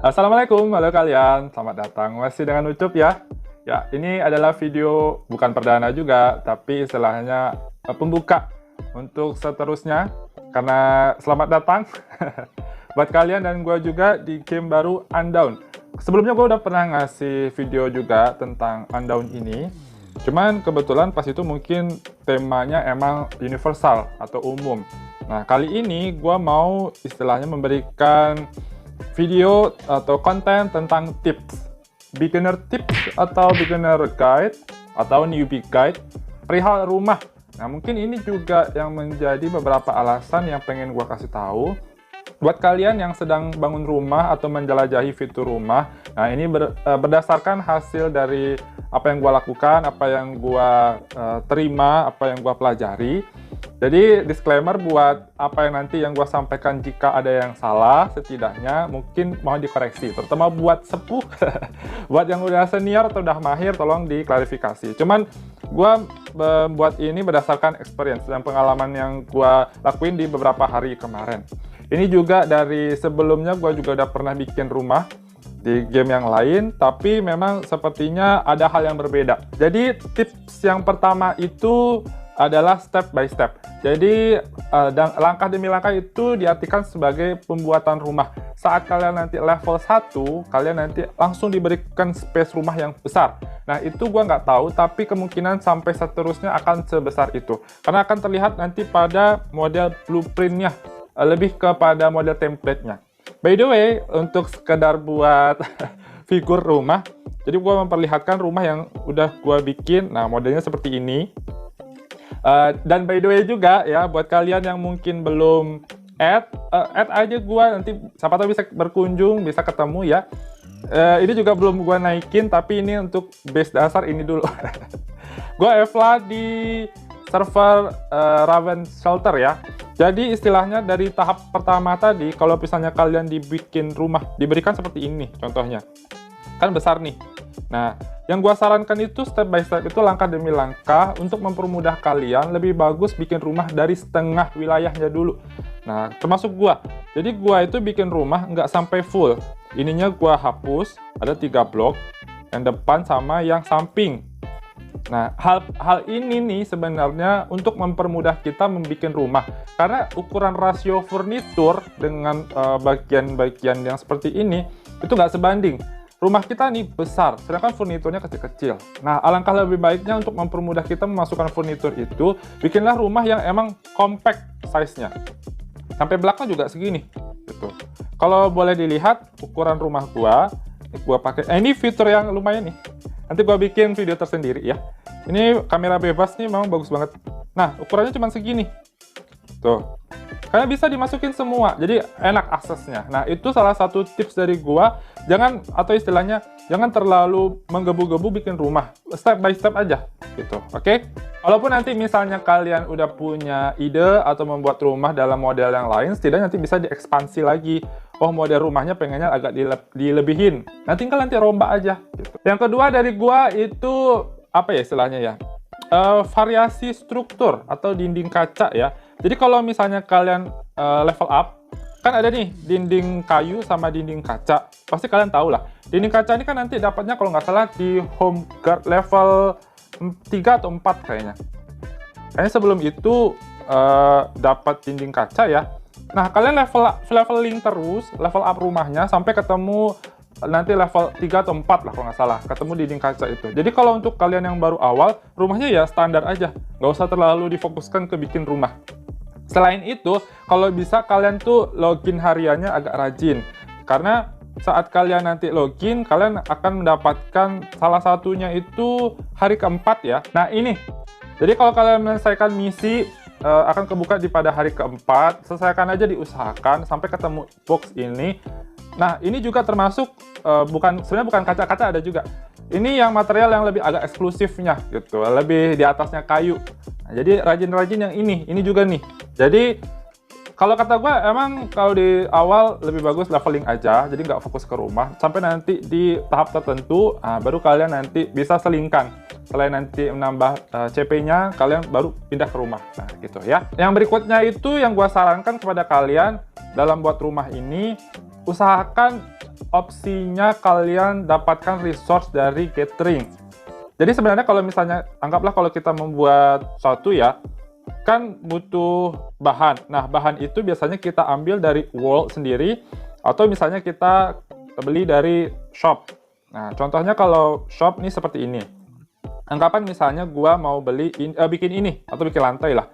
Assalamualaikum, halo kalian. Selamat datang masih dengan Ucup ya. Ya, ini adalah video bukan perdana juga, tapi istilahnya pembuka untuk seterusnya. Karena selamat datang buat kalian dan gue juga di game baru Undawn. Sebelumnya gue udah pernah ngasih video juga tentang Undawn ini. Cuman kebetulan pas itu mungkin temanya emang universal atau umum. Nah, kali ini gue mau istilahnya memberikan video atau konten tentang tips. Beginner tips atau beginner guide atau newbie guide perihal rumah. Nah, mungkin ini juga yang menjadi beberapa alasan yang pengen gue kasih tahu buat kalian yang sedang bangun rumah atau menjelajahi fitur rumah. Nah, ini berdasarkan hasil dari apa yang gue lakukan, apa yang gue terima, apa yang gue pelajari. Jadi disclaimer buat apa yang nanti yang gue sampaikan, jika ada yang salah setidaknya mungkin mohon dikoreksi, terutama buat sepuh buat yang udah senior atau udah mahir tolong diklarifikasi. Cuman gue buat ini berdasarkan experience dan pengalaman yang gue lakuin di beberapa hari kemarin. Ini juga dari sebelumnya gue juga udah pernah bikin rumah di game yang lain, tapi memang sepertinya ada hal yang berbeda. Jadi tips yang pertama itu adalah step by step. Jadi dan langkah demi langkah itu diartikan sebagai pembuatan rumah. Saat kalian nanti level 1, kalian nanti langsung diberikan space rumah yang besar. Nah, itu gua nggak tahu, tapi kemungkinan sampai seterusnya akan sebesar itu. Karena akan terlihat nanti pada model blueprintnya, lebih kepada model template-nya. By the way, untuk sekedar buat figur rumah, jadi gua memperlihatkan rumah yang udah gua bikin. Nah, modelnya seperti ini. Dan by the way juga ya, buat kalian yang mungkin belum add aja gua, nanti siapa tahu bisa berkunjung, bisa ketemu ya. Ini juga belum gua naikin, tapi ini untuk base dasar ini dulu. Gua Evla di server Raven Shelter ya. Jadi istilahnya dari tahap pertama tadi, kalau misalnya kalian dibikin rumah, diberikan seperti ini contohnya. Kan besar nih. Nah, yang gua sarankan itu step by step, itu langkah demi langkah untuk mempermudah kalian. Lebih bagus bikin rumah dari setengah wilayahnya dulu. Nah, termasuk gua. Jadi gua itu bikin rumah nggak sampai full. Ininya gua hapus, ada 3 blok, yang depan sama yang samping. Nah, hal ini nih sebenarnya untuk mempermudah kita membuat rumah. Karena ukuran rasio furnitur dengan bagian-bagian yang seperti ini, itu nggak sebanding. Rumah kita nih besar, sedangkan furniturnya kecil-kecil. Nah, alangkah lebih baiknya untuk mempermudah kita memasukkan furnitur itu, bikinlah rumah yang emang compact size-nya. Sampai belakang juga segini. Gitu. Kalau boleh dilihat, ukuran rumah gua pakai, ini fitur yang lumayan nih. Nanti gua bikin video tersendiri ya. Ini kamera bebas nih, memang bagus banget. Nah, ukurannya cuma segini. Tuh. Kalian bisa dimasukin semua, jadi enak aksesnya. Nah, itu salah satu tips dari gua. Jangan, atau istilahnya, jangan terlalu menggebu-gebu bikin rumah. Step by step aja, gitu. Oke? Walaupun nanti misalnya kalian udah punya ide atau membuat rumah dalam model yang lain, setidaknya nanti bisa diekspansi lagi. Oh, model rumahnya pengennya agak dilebihin. Nah, tinggal nanti rombak aja, gitu. Yang kedua dari gua itu, apa ya istilahnya ya? Variasi struktur atau dinding kaca ya. Jadi kalau misalnya kalian level up, kan ada nih dinding kayu sama dinding kaca. Pasti kalian tahu lah. Dinding kaca ini kan nanti dapatnya kalau nggak salah di home guard level 3 atau 4 kayaknya. Kayaknya sebelum itu dapat dinding kaca ya. Nah, kalian leveling terus, level up rumahnya sampai ketemu nanti level 3 atau 4 lah kalau nggak salah, ketemu dinding kaca itu. Jadi kalau untuk kalian yang baru awal, rumahnya ya standar aja. Nggak usah terlalu difokuskan ke bikin rumah. Selain itu, kalau bisa kalian tuh login hariannya agak rajin. Karena saat kalian nanti login, kalian akan mendapatkan salah satunya itu hari keempat ya. Nah ini, jadi kalau kalian menyelesaikan misi, akan kebuka di pada hari keempat. Selesaikan aja, diusahakan sampai ketemu box ini. Nah, ini juga termasuk, sebenarnya bukan kaca-kaca, ada juga. Ini yang material yang lebih agak eksklusifnya gitu, lebih di atasnya kayu. Nah, jadi rajin-rajin yang ini juga nih. Jadi kalau kata gue emang kalau di awal lebih bagus leveling aja, jadi nggak fokus ke rumah. Sampai nanti di tahap tertentu, baru kalian nanti bisa selingkan. Selain nanti menambah CP-nya, kalian baru pindah ke rumah. Nah gitu ya. Yang berikutnya itu yang gue sarankan kepada kalian dalam buat rumah ini, usahakan opsinya kalian dapatkan resource dari gathering. Jadi sebenarnya kalau misalnya, anggaplah kalau kita membuat sesuatu ya, kan butuh bahan. Nah, bahan itu biasanya kita ambil dari world sendiri, atau misalnya kita beli dari shop. Nah, contohnya kalau shop nih seperti ini. Anggapan misalnya gua mau bikin ini, atau bikin lantai lah.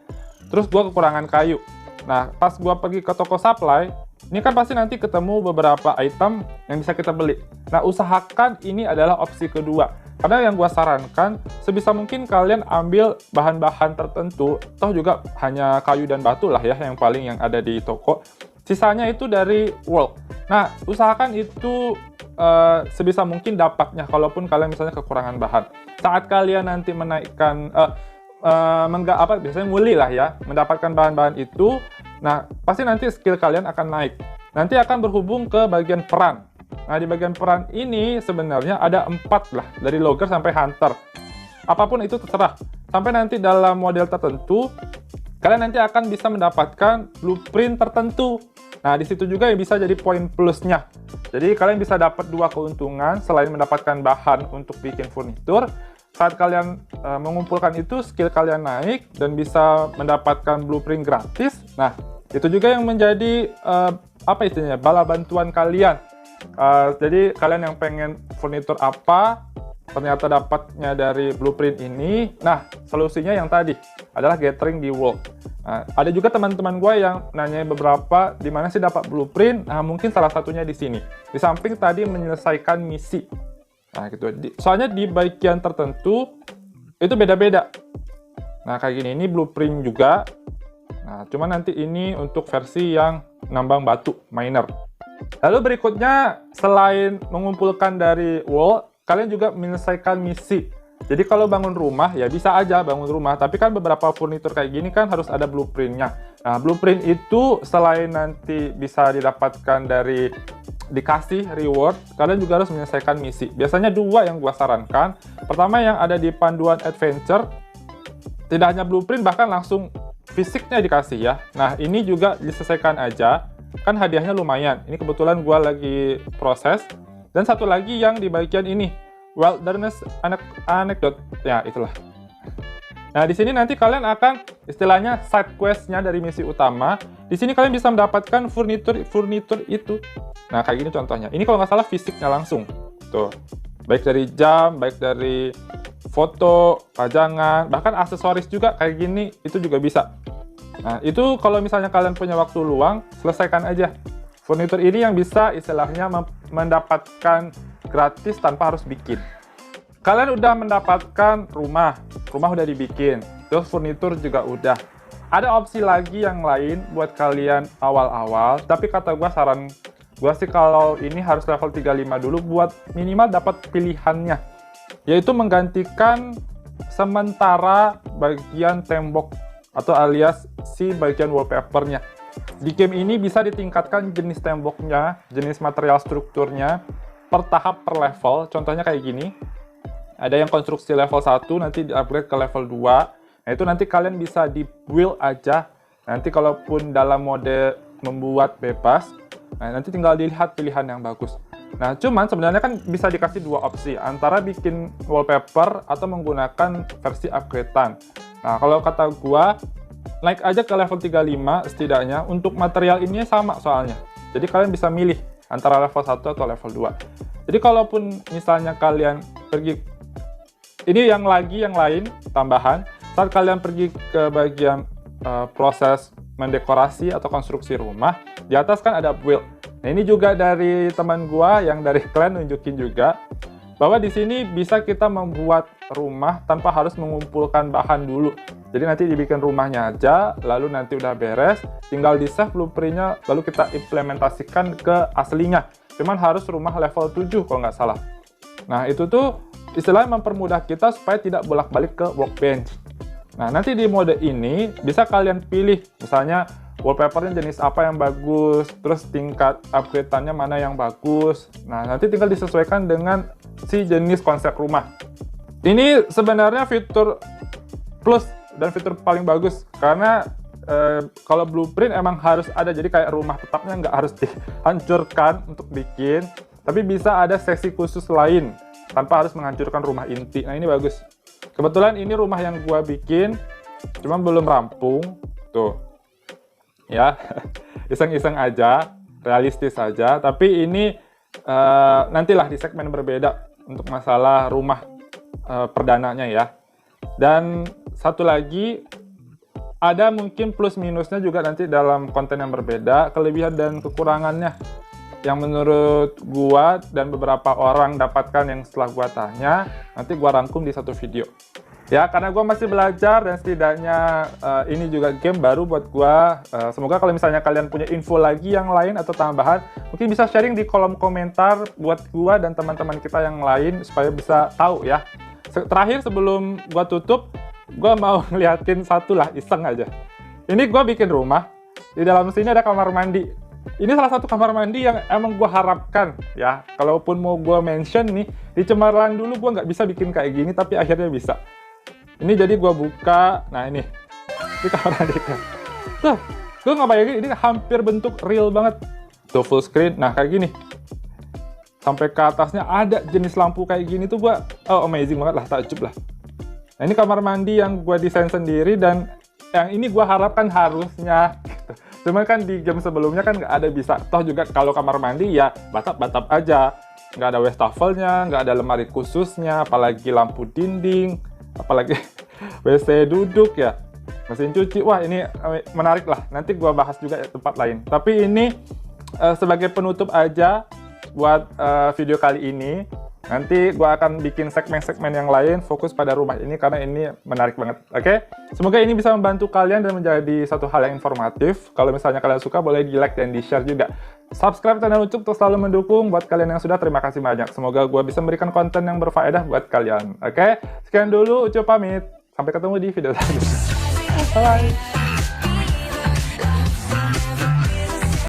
Terus gua kekurangan kayu. Nah, pas gua pergi ke toko supply, ini kan pasti nanti ketemu beberapa item yang bisa kita beli. Nah, usahakan ini adalah opsi kedua. Karena yang gua sarankan, sebisa mungkin kalian ambil bahan-bahan tertentu, toh juga hanya kayu dan batu lah ya, yang paling yang ada di toko. Sisanya itu dari world. Nah, usahakan itu sebisa mungkin dapatnya, kalaupun kalian misalnya kekurangan bahan. Saat kalian nanti menaikkan, biasanya nguli lah ya, mendapatkan bahan-bahan itu, nah, pasti nanti skill kalian akan naik. Nanti akan berhubung ke bagian peran. Nah, di bagian peran ini sebenarnya ada 4 lah, dari logger sampai hunter. Apapun itu terserah. Sampai nanti dalam model tertentu, kalian nanti akan bisa mendapatkan blueprint tertentu. Nah, di situ juga yang bisa jadi poin plusnya. Jadi, kalian bisa dapat 2 keuntungan selain mendapatkan bahan untuk bikin furnitur. Saat kalian mengumpulkan itu, skill kalian naik dan bisa mendapatkan blueprint gratis. Nah, itu juga yang menjadi bala bantuan kalian. Jadi, kalian yang pengen furnitur apa, ternyata dapatnya dari blueprint ini. Nah, solusinya yang tadi adalah gathering di world. Nah, ada juga teman-teman gue yang nanya beberapa di mana sih dapat blueprint. Nah, mungkin salah satunya di sini. Di samping tadi menyelesaikan misi. Nah, gitu. Soalnya di bagian tertentu itu beda-beda. Nah, kayak gini, ini blueprint juga. Nah, cuma nanti ini untuk versi yang nambang batu, miner. Lalu berikutnya, selain mengumpulkan dari world, kalian juga menyelesaikan misi. Jadi kalau bangun rumah, ya bisa aja bangun rumah. Tapi kan beberapa furnitur kayak gini kan harus ada blueprintnya. Nah, blueprint itu selain nanti bisa didapatkan dari dikasih reward, kalian juga harus menyelesaikan misi. Biasanya 2 yang gua sarankan. Pertama yang ada di panduan adventure, tidak hanya blueprint, bahkan langsung fisiknya dikasih ya. Nah, ini juga diselesaikan aja. Kan hadiahnya lumayan. Ini kebetulan gua lagi proses. Dan satu lagi yang di bagian ini, wilderness anecdote. Ya, itulah. Nah, di sini nanti kalian akan istilahnya side quest-nya dari misi utama. Di sini kalian bisa mendapatkan furnitur itu. Nah, kayak gini contohnya. Ini kalau nggak salah fisiknya langsung. Tuh. Baik dari jam, baik dari foto, pajangan, bahkan aksesoris juga kayak gini, itu juga bisa. Nah, itu kalau misalnya kalian punya waktu luang, selesaikan aja. Furnitur ini yang bisa istilahnya mendapatkan gratis tanpa harus bikin. Kalian udah mendapatkan rumah udah dibikin, terus furnitur juga udah. Ada opsi lagi yang lain buat kalian awal-awal, tapi kata gua, saran gua sih kalau ini harus level 35 dulu buat minimal dapat pilihannya, yaitu menggantikan sementara bagian tembok atau alias si bagian wallpapernya. Di game ini bisa ditingkatkan jenis temboknya, jenis material strukturnya, per tahap per level. Contohnya kayak gini. Ada yang konstruksi level 1, nanti di-upgrade ke level 2. Nah, itu nanti kalian bisa di-build aja. Nanti kalaupun dalam mode membuat bebas, nah, nanti tinggal dilihat pilihan yang bagus. Nah, cuman sebenarnya kan bisa dikasih 2 opsi. Antara bikin wallpaper atau menggunakan versi upgrade-an. Nah, kalau kata gua, naik aja ke level 35 setidaknya. Untuk material ini sama soalnya. Jadi kalian bisa milih antara level 1 atau level 2. Jadi kalaupun misalnya kalian pergi, ini yang lain tambahan, saat kalian pergi ke bagian proses mendekorasi atau konstruksi rumah, di atas kan ada build. Nah, ini juga dari teman gua yang dari klan nunjukin juga bahwa di sini bisa kita membuat rumah tanpa harus mengumpulkan bahan dulu. Jadi nanti dibikin rumahnya aja, lalu nanti udah beres, tinggal di-save blueprint-nya, lalu kita implementasikan ke aslinya. Cuman harus rumah level 7 kalau nggak salah. Nah, itu tuh istilahnya mempermudah kita supaya tidak bolak-balik ke workbench. Nah, nanti di mode ini bisa kalian pilih, misalnya wallpapernya jenis apa yang bagus, terus tingkat upgrade-annya mana yang bagus. Nah, nanti tinggal disesuaikan dengan si jenis konsep rumah. Ini sebenarnya fitur plus dan fitur paling bagus, karena kalau blueprint emang harus ada, jadi kayak rumah tetapnya nggak harus dihancurkan untuk bikin, tapi bisa ada seksi khusus lain tanpa harus menghancurkan rumah inti. Nah, ini bagus. Kebetulan ini rumah yang gua bikin, cuma belum rampung. Tuh. Ya, iseng-iseng aja, realistis aja. Tapi ini nantilah di segmen berbeda untuk masalah rumah perdananya ya. Dan satu lagi, ada mungkin plus minusnya juga nanti dalam konten yang berbeda, kelebihan dan kekurangannya yang menurut gua dan beberapa orang dapatkan yang setelah gua tanya, nanti gua rangkum di satu video. Ya, karena gua masih belajar dan setidaknya ini juga game baru buat gua. Semoga kalau misalnya kalian punya info lagi yang lain atau tambahan, mungkin bisa sharing di kolom komentar buat gua dan teman-teman kita yang lain supaya bisa tahu ya. Terakhir sebelum gua tutup, gue mau ngeliatin satu lah, iseng aja. Ini gue bikin rumah, di dalam sini ada kamar mandi. Ini salah satu kamar mandi yang emang gue harapkan ya. Kalaupun mau gue mention nih, di Cemerlang dulu gue nggak bisa bikin kayak gini, tapi akhirnya bisa. Ini jadi gue buka, nah ini kamar mandi. Tuh, gue nggak bayangin, ini hampir bentuk real banget. Tuh full screen, nah kayak gini. Sampai ke atasnya ada jenis lampu kayak gini tuh gue, oh amazing banget lah, takjub lah. Nah, ini kamar mandi yang gue desain sendiri dan yang ini gue harapkan harusnya gitu. Cuman kan di game sebelumnya kan nggak ada bisa. Toh juga kalau kamar mandi ya batap-batap aja. Nggak ada wastafelnya, nggak ada lemari khususnya, apalagi lampu dinding, apalagi WC duduk ya. Mesin cuci, wah ini menarik lah. Nanti gue bahas juga ya tempat lain. Tapi ini sebagai penutup aja buat video kali ini. Nanti gue akan bikin segmen-segmen yang lain fokus pada rumah ini karena ini menarik banget. Oke? Semoga ini bisa membantu kalian dan menjadi satu hal yang informatif. Kalau misalnya kalian suka, boleh di-like dan di-share juga. Subscribe channel Ucup untuk selalu mendukung. Buat kalian yang sudah, terima kasih banyak. Semoga gue bisa memberikan konten yang berfaedah buat kalian. Oke? Sekian dulu, Ucup pamit. Sampai ketemu di video selanjutnya. Bye!